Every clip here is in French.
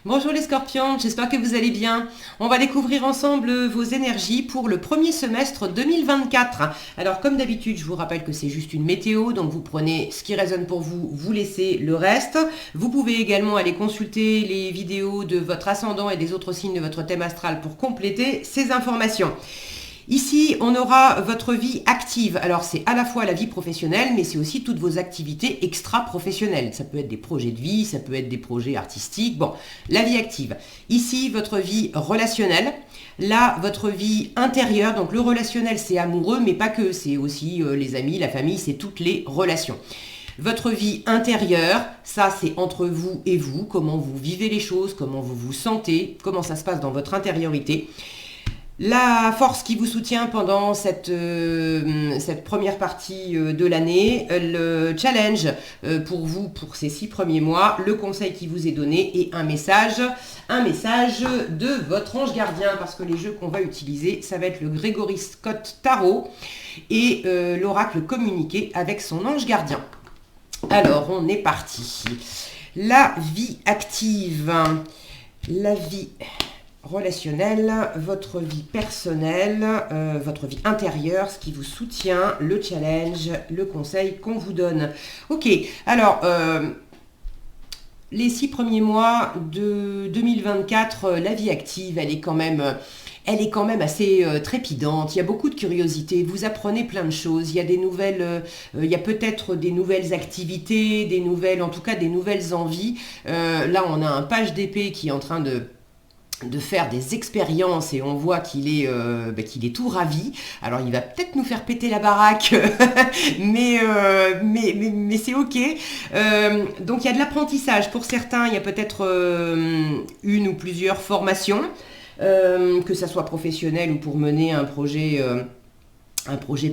Bonjour les scorpions, j'espère que vous allez bien. On va découvrir ensemble vos énergies pour le premier semestre 2024. Alors comme d'habitude, je vous rappelle que c'est juste une météo, donc vous prenez ce qui résonne pour vous, vous laissez le reste. Vous pouvez également aller consulter les vidéos de votre ascendant et des autres signes de votre thème astral pour compléter ces informations. Ici, on aura votre vie active. Alors, c'est à la fois la vie professionnelle, mais c'est aussi toutes vos activités extra-professionnelles. Ça peut être des projets de vie, ça peut être des projets artistiques. Bon, la vie active. Ici, votre vie relationnelle. Là, votre vie intérieure. Donc, le relationnel, c'est amoureux, mais pas que. C'est aussi les amis, la famille, c'est toutes les relations. Votre vie intérieure, ça c'est entre vous et vous, comment vous vivez les choses, comment vous vous sentez, comment ça se passe dans votre intériorité. La force qui vous soutient pendant cette première partie de l'année, le challenge pour vous pour ces 6 premiers mois, le conseil qui vous est donné et un message de votre ange gardien, parce que les jeux qu'on va utiliser, ça va être le Gregory Scott Tarot et l'oracle communiqué avec son ange gardien. Alors, on est parti. La vie active, la vie relationnelle, votre vie personnelle, votre vie intérieure, ce qui vous soutient, le challenge, le conseil qu'on vous donne. Ok, alors, les 6 premiers mois de 2024, la vie active, elle est quand même assez trépidante. Il y a beaucoup de curiosité. Vous apprenez plein de choses. Il y a des nouvelles, il y a peut-être des nouvelles activités, en tout cas des nouvelles envies. Là, on a un page d'épée qui est en train de faire des expériences et on voit qu'il est tout ravi. Alors il va peut-être nous faire péter la baraque, mais c'est ok. Donc il y a de l'apprentissage. Pour certains, il y a peut-être une ou plusieurs formations, que ça soit professionnel ou pour mener un projet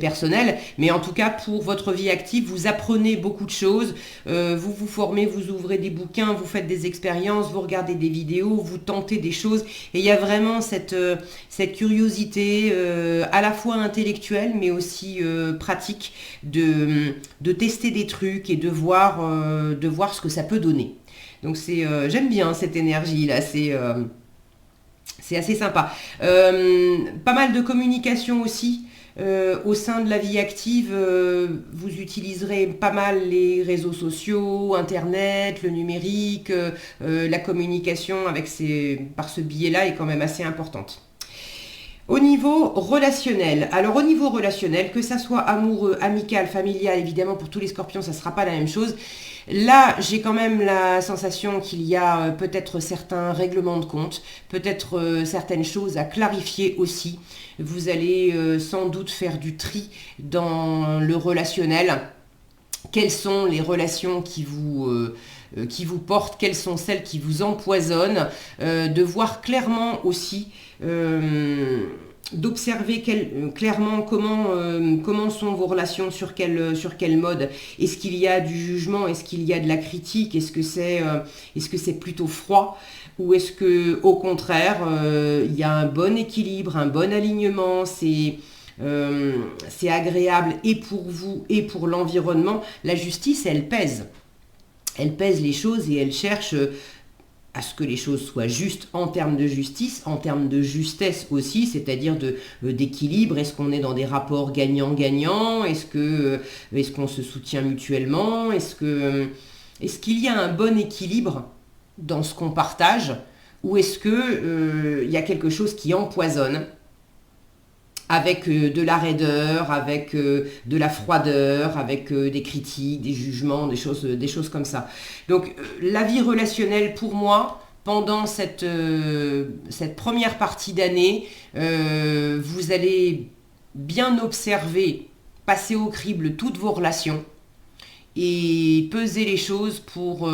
personnel, mais en tout cas pour votre vie active, vous apprenez beaucoup de choses, vous vous formez, vous ouvrez des bouquins, vous faites des expériences, vous regardez des vidéos, vous tentez des choses, et il y a vraiment cette curiosité à la fois intellectuelle, mais aussi pratique de tester des trucs et de voir ce que ça peut donner. Donc j'aime bien cette énergie-là, c'est assez sympa. Pas mal de communication aussi. Au sein de la vie active, vous utiliserez pas mal les réseaux sociaux, Internet, le numérique, la communication par ce biais-là est quand même assez importante. Au niveau relationnel, alors au niveau relationnel, que ça soit amoureux, amical, familial, évidemment pour tous les scorpions, ça ne sera pas la même chose. Là, j'ai quand même la sensation qu'il y a peut-être certains règlements de compte, peut-être certaines choses à clarifier aussi. Vous allez sans doute faire du tri dans le relationnel. Quelles sont les relations qui vous portent, quelles sont celles qui vous empoisonnent, de voir clairement aussi, d'observer clairement comment sont vos relations, sur quel mode. Est-ce qu'il y a du jugement, est-ce qu'il y a de la critique, est-ce que c'est plutôt froid, ou est-ce que au contraire il y a un bon équilibre, un bon alignement, c'est agréable et pour vous et pour l'environnement. La justice, elle pèse les choses et elle cherche à ce que les choses soient justes en termes de justice, en termes de justesse aussi, c'est-à-dire d'équilibre. Est-ce qu'on est dans des rapports gagnant-gagnant? Est-ce qu'on se soutient mutuellement? Est-ce qu'il y a un bon équilibre dans ce qu'on partage? Ou est-ce qu'il y a quelque chose qui empoisonne avec de la raideur, avec de la froideur, avec des critiques, des jugements, des choses comme ça. Donc la vie relationnelle pour moi, pendant cette première partie d'année, vous allez bien observer, passer au crible toutes vos relations et peser les choses pour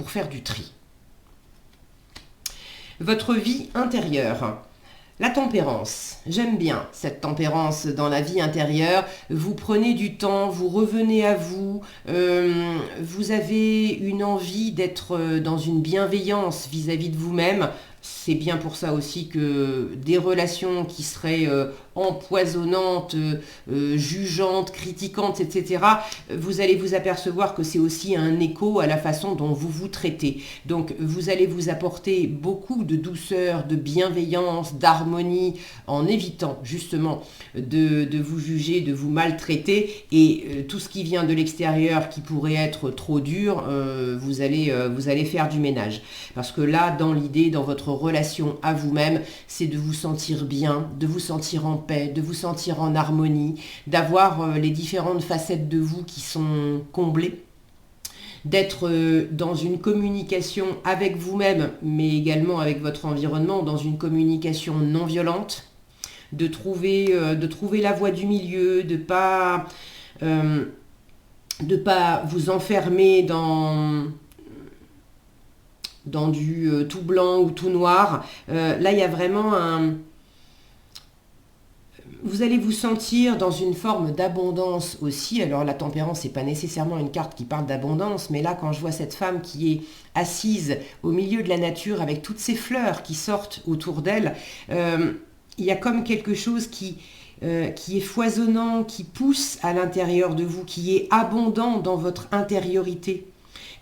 faire du tri. Votre vie intérieure. La tempérance, j'aime bien cette tempérance dans la vie intérieure. Vous prenez du temps, vous revenez à vous, vous avez une envie d'être dans une bienveillance vis-à-vis de vous-même, c'est bien pour ça aussi que des relations qui seraient empoisonnantes, jugeantes, critiquantes, etc., vous allez vous apercevoir que c'est aussi un écho à la façon dont vous vous traitez. Donc vous allez vous apporter beaucoup de douceur, de bienveillance, d'harmonie, en évitant justement de vous juger, de vous maltraiter, et tout ce qui vient de l'extérieur qui pourrait être trop dur, vous allez faire du ménage. Parce que là, dans l'idée, dans votre relation à vous-même, c'est de vous sentir bien, de vous sentir en paix, de vous sentir en harmonie, d'avoir les différentes facettes de vous qui sont comblées, d'être dans une communication avec vous-même, mais également avec votre environnement, dans une communication non violente, de trouver la voie du milieu, de pas vous enfermer dans du tout blanc ou tout noir. Là, il y a vraiment vous allez vous sentir dans une forme d'abondance aussi. Alors la tempérance, c'est pas nécessairement une carte qui parle d'abondance, mais là, quand je vois cette femme qui est assise au milieu de la nature avec toutes ces fleurs qui sortent autour d'elle, il y a comme quelque chose qui est foisonnant, qui pousse à l'intérieur de vous, qui est abondant dans votre intériorité.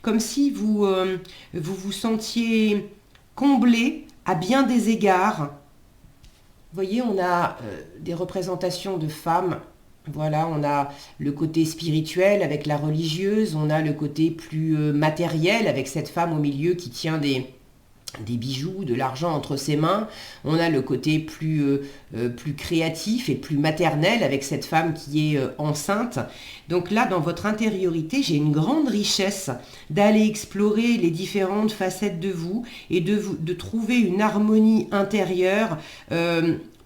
Comme si vous vous sentiez comblé à bien des égards. Vous voyez, on a des représentations de femmes. Voilà, on a le côté spirituel avec la religieuse, on a le côté plus matériel avec cette femme au milieu qui tient des bijoux, de l'argent entre ses mains. On a le côté plus créatif et plus maternel avec cette femme qui est enceinte. Donc là, dans votre intériorité, j'ai une grande richesse d'aller explorer les différentes facettes de vous et de trouver une harmonie intérieure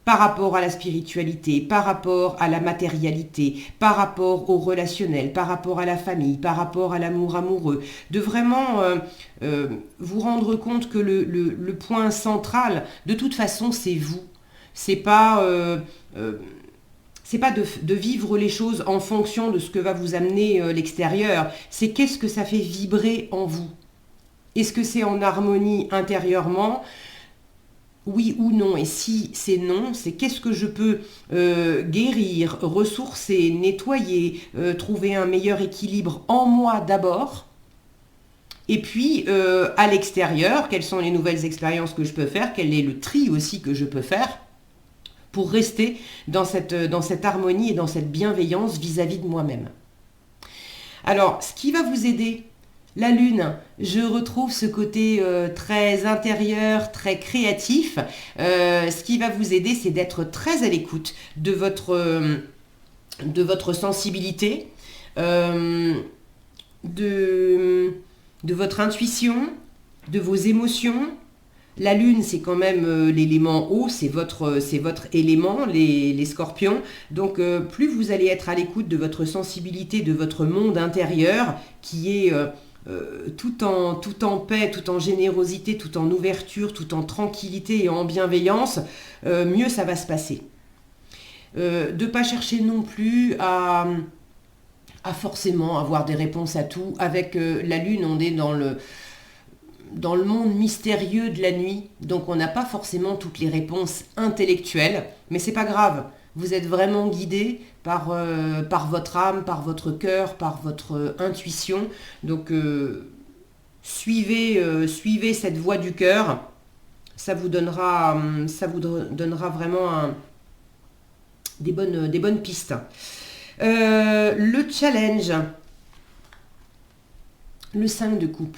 par rapport à la spiritualité, par rapport à la matérialité, par rapport au relationnel, par rapport à la famille, par rapport à l'amour amoureux, de vraiment vous rendre compte que le point central, de toute façon, c'est vous. C'est pas de vivre les choses en fonction de ce que va vous amener l'extérieur. C'est qu'est-ce que ça fait vibrer en vous. Est-ce que c'est en harmonie intérieurement ? Oui ou non, et si c'est non, c'est qu'est-ce que je peux guérir, ressourcer, nettoyer, trouver un meilleur équilibre en moi d'abord, et puis à l'extérieur, quelles sont les nouvelles expériences que je peux faire, quel est le tri aussi que je peux faire pour rester dans cette harmonie et dans cette bienveillance vis-à-vis de moi-même. Alors, ce qui va vous aider, la lune, je retrouve ce côté très intérieur, très créatif. Ce qui va vous aider, c'est d'être très à l'écoute de votre sensibilité, de votre intuition, de vos émotions. La lune, c'est quand même l'élément eau, c'est votre élément, les scorpions. Donc, plus vous allez être à l'écoute de votre sensibilité, de votre monde intérieur, qui est tout en paix, tout en générosité, tout en ouverture, tout en tranquillité et en bienveillance, mieux ça va se passer. De ne pas chercher non plus à forcément avoir des réponses à tout. Avec la lune, on est dans le monde mystérieux de la nuit, donc on n'a pas forcément toutes les réponses intellectuelles, mais c'est pas grave. Vous êtes vraiment guidé par votre âme, par votre cœur, par votre intuition. Donc suivez cette voie du cœur. Ça vous donnera vraiment des bonnes pistes. Le challenge, le 5 de coupe.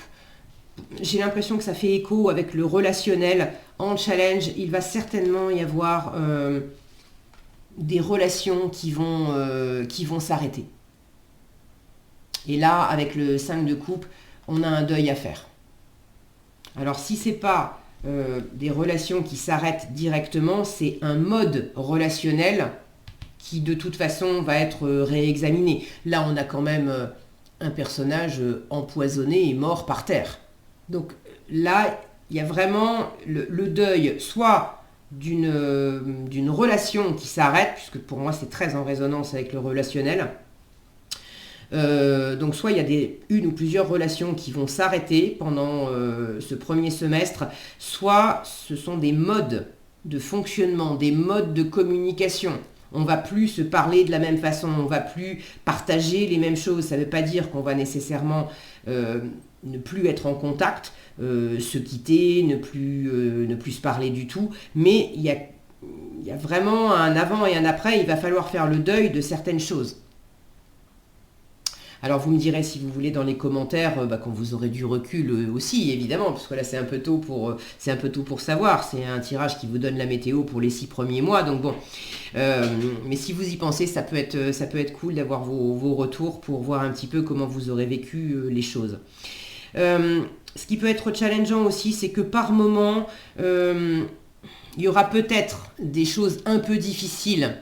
J'ai l'impression que ça fait écho avec le relationnel. En challenge, il va certainement y avoir des relations qui vont s'arrêter. Et là, avec le 5 de coupe, on a un deuil à faire. Alors, si ce n'est pas des relations qui s'arrêtent directement, c'est un mode relationnel qui, de toute façon, va être réexaminé. Là, on a quand même un personnage empoisonné et mort par terre. Donc là, il y a vraiment le deuil, soit d'une relation qui s'arrête, puisque pour moi c'est très en résonance avec le relationnel, Donc soit il y a une ou plusieurs relations qui vont s'arrêter pendant ce premier semestre, soit ce sont des modes de fonctionnement, des modes de communication. On va plus se parler de la même façon, on va plus partager les mêmes choses. Ça ne veut pas dire qu'on va nécessairement ne plus être en contact, se quitter, ne plus se parler du tout, mais il y a vraiment un avant et un après. Il va falloir faire le deuil de certaines choses. Alors vous me direz si vous voulez dans les commentaires quand vous aurez du recul aussi évidemment, parce que là c'est un peu tôt pour savoir. C'est un tirage qui vous donne la météo pour les 6 premiers mois, donc bon. Mais si vous y pensez, ça peut être cool d'avoir vos retours pour voir un petit peu comment vous aurez vécu les choses. Ce qui peut être challengeant aussi, c'est que par moment, il y aura peut-être des choses un peu difficiles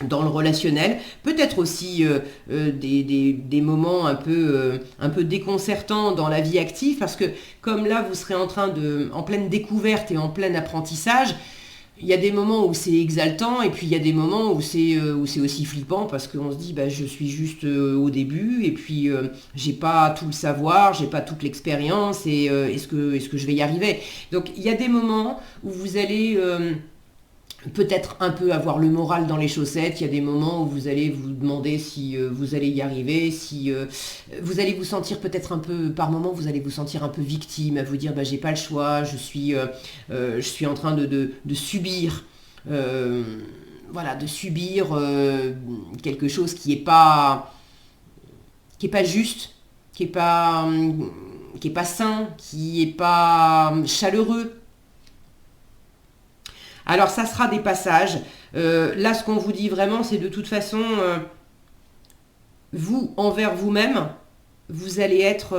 dans le relationnel, peut-être aussi des moments un peu déconcertants dans la vie active, parce que comme là vous serez en pleine découverte et en plein apprentissage, il y a des moments où c'est exaltant et puis il y a des moments où c'est aussi flippant, parce qu'on se dit je suis juste au début et puis j'ai pas tout le savoir, j'ai pas toute l'expérience et est-ce que je vais y arriver. Donc il y a des moments où vous allez peut-être un peu avoir le moral dans les chaussettes. Il y a des moments où vous allez vous demander si vous allez y arriver, si vous allez vous sentir peut-être un peu, par moments vous allez vous sentir un peu victime, à vous dire j'ai pas le choix, je suis en train de subir, de subir quelque chose qui est pas juste, qui est pas sain, qui est pas chaleureux. Alors ça sera des passages. Là, ce qu'on vous dit vraiment, c'est de toute façon, vous, envers vous-même, vous allez être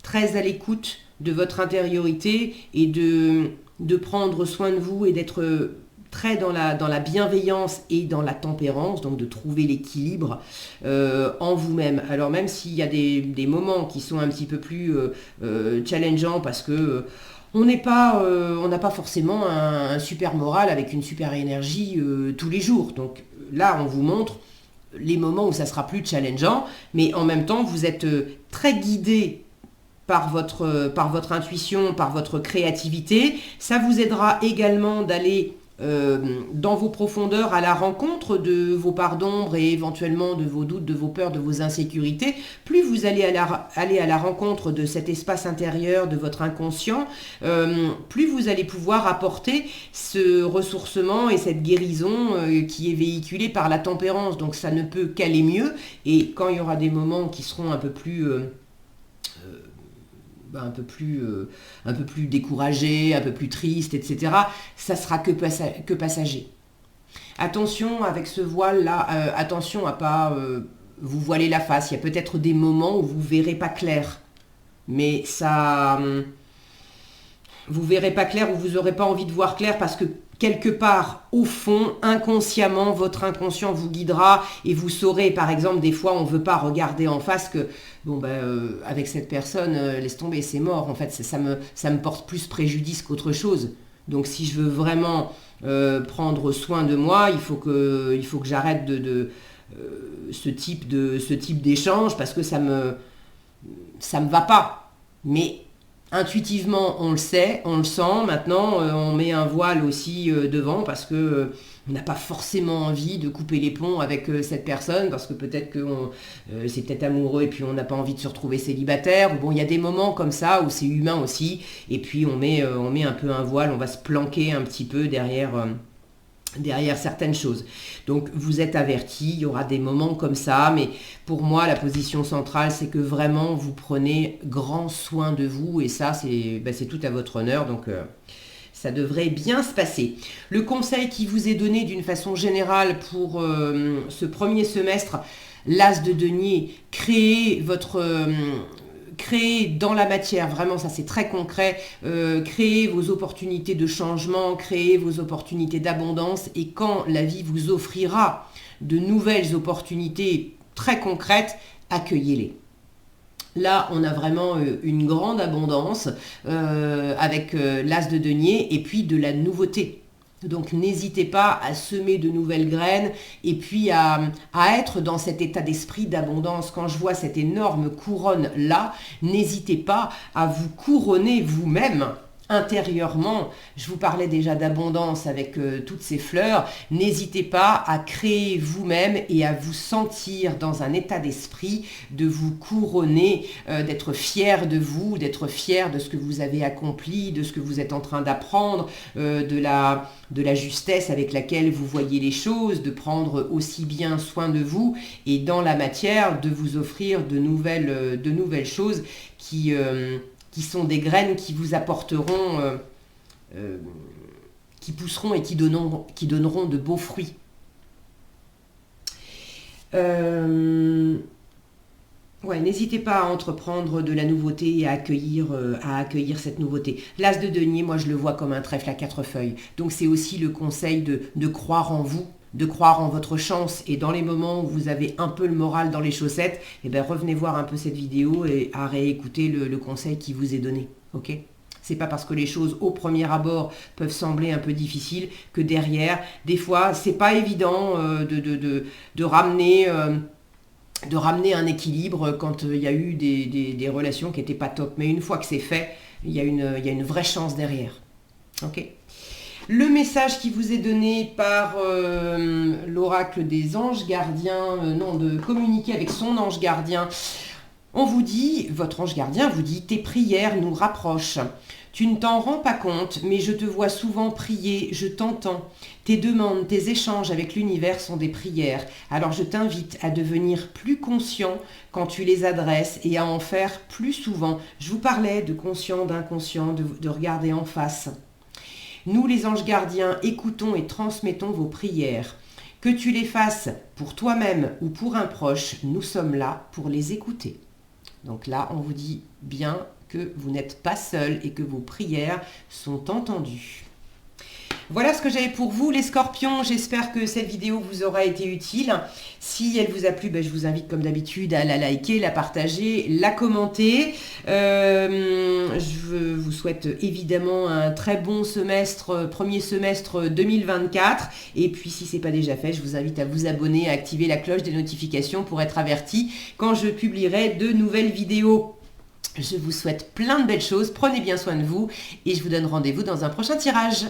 très à l'écoute de votre intériorité et de prendre soin de vous et d'être très dans la bienveillance et dans la tempérance, donc de trouver l'équilibre en vous-même. Alors même s'il y a des moments qui sont un petit peu plus challengeants parce que on n'a pas forcément un super moral avec une super énergie tous les jours. Donc là, on vous montre les moments où ça sera plus challengeant, mais en même temps, vous êtes très guidé par votre intuition, par votre créativité. Ça vous aidera également d'aller dans vos profondeurs à la rencontre de vos parts d'ombre et éventuellement de vos doutes, de vos peurs, de vos insécurités. Plus vous allez aller à la rencontre de cet espace intérieur, de votre inconscient, plus vous allez pouvoir apporter ce ressourcement et cette guérison qui est véhiculée par la tempérance. Donc ça ne peut qu'aller mieux, et quand il y aura des moments qui seront un peu plus découragé, un peu plus triste, etc., ça sera que passager. Attention avec ce voile-là, attention à pas vous voiler la face. Il y a peut-être des moments où vous verrez pas clair, mais ça, vous verrez pas clair ou vous aurez pas envie de voir clair parce que quelque part, au fond, inconsciemment, votre inconscient vous guidera et vous saurez, par exemple, des fois, on ne veut pas regarder en face que, avec cette personne, laisse tomber, c'est mort. En fait, ça me porte plus préjudice qu'autre chose. Donc, si je veux vraiment prendre soin de moi, il faut que j'arrête ce type d'échange parce que ça me va pas. Mais intuitivement, on le sait, on le sent. Maintenant, on met un voile aussi devant parce que on n'a pas forcément envie de couper les ponts avec cette personne parce que peut-être que c'est peut-être amoureux et puis on n'a pas envie de se retrouver célibataire. Bon, il y a des moments comme ça où c'est humain aussi. Et puis on met un peu un voile, on va se planquer un petit peu derrière certaines choses. Donc vous êtes avertis, il y aura des moments comme ça, mais pour moi la position centrale c'est que vraiment vous prenez grand soin de vous et ça c'est tout à votre honneur, donc ça devrait bien se passer. Le conseil qui vous est donné d'une façon générale pour ce premier semestre, l'As de denier, créez dans la matière, vraiment ça c'est très concret, créez vos opportunités de changement, créez vos opportunités d'abondance et quand la vie vous offrira de nouvelles opportunités très concrètes, accueillez-les. Là, on a vraiment une grande abondance avec l'As de denier et puis de la nouveauté. Donc n'hésitez pas à semer de nouvelles graines et puis à être dans cet état d'esprit d'abondance. Quand je vois cette énorme couronne là, n'hésitez pas à vous couronner vous-même intérieurement. Je vous parlais déjà d'abondance avec toutes ces fleurs. N'hésitez pas à créer vous-même et à vous sentir dans un état d'esprit de vous couronner, d'être fier de vous, d'être fier de ce que vous avez accompli, de ce que vous êtes en train d'apprendre, de la justesse avec laquelle vous voyez les choses, de prendre aussi bien soin de vous et dans la matière de vous offrir de nouvelles choses qui sont des graines qui vous apporteront, qui pousseront et qui donneront de beaux fruits. Ouais, n'hésitez pas à entreprendre de la nouveauté et à accueillir cette nouveauté. L'As de denier, moi je le vois comme un trèfle à 4 feuilles. Donc c'est aussi le conseil de croire en vous, de croire en votre chance. Et dans les moments où vous avez un peu le moral dans les chaussettes, eh bien revenez voir un peu cette vidéo et à réécouter le conseil qui vous est donné. Ok ? C'est pas parce que les choses au premier abord peuvent sembler un peu difficiles que derrière, des fois, c'est pas évident de ramener un équilibre quand il y a eu des relations qui n'étaient pas top. Mais une fois que c'est fait, il y a une vraie chance derrière. Ok ? Le message qui vous est donné par l'oracle des anges gardiens, de communiquer avec son ange gardien. On vous dit, votre ange gardien vous dit, tes prières nous rapprochent. Tu ne t'en rends pas compte, mais je te vois souvent prier, je t'entends. Tes demandes, tes échanges avec l'univers sont des prières. Alors je t'invite à devenir plus conscient quand tu les adresses et à en faire plus souvent. Je vous parlais de conscient, d'inconscient, de regarder en face. Nous, les anges gardiens, écoutons et transmettons vos prières. Que tu les fasses pour toi-même ou pour un proche, nous sommes là pour les écouter. Donc là, on vous dit bien que vous n'êtes pas seul et que vos prières sont entendues. Voilà ce que j'avais pour vous les scorpions, j'espère que cette vidéo vous aura été utile. Si elle vous a plu, je vous invite comme d'habitude à la liker, la partager, la commenter. Je vous souhaite évidemment un très bon premier semestre 2024. Et puis si ce n'est pas déjà fait, je vous invite à vous abonner, à activer la cloche des notifications pour être averti quand je publierai de nouvelles vidéos. Je vous souhaite plein de belles choses, prenez bien soin de vous et je vous donne rendez-vous dans un prochain tirage.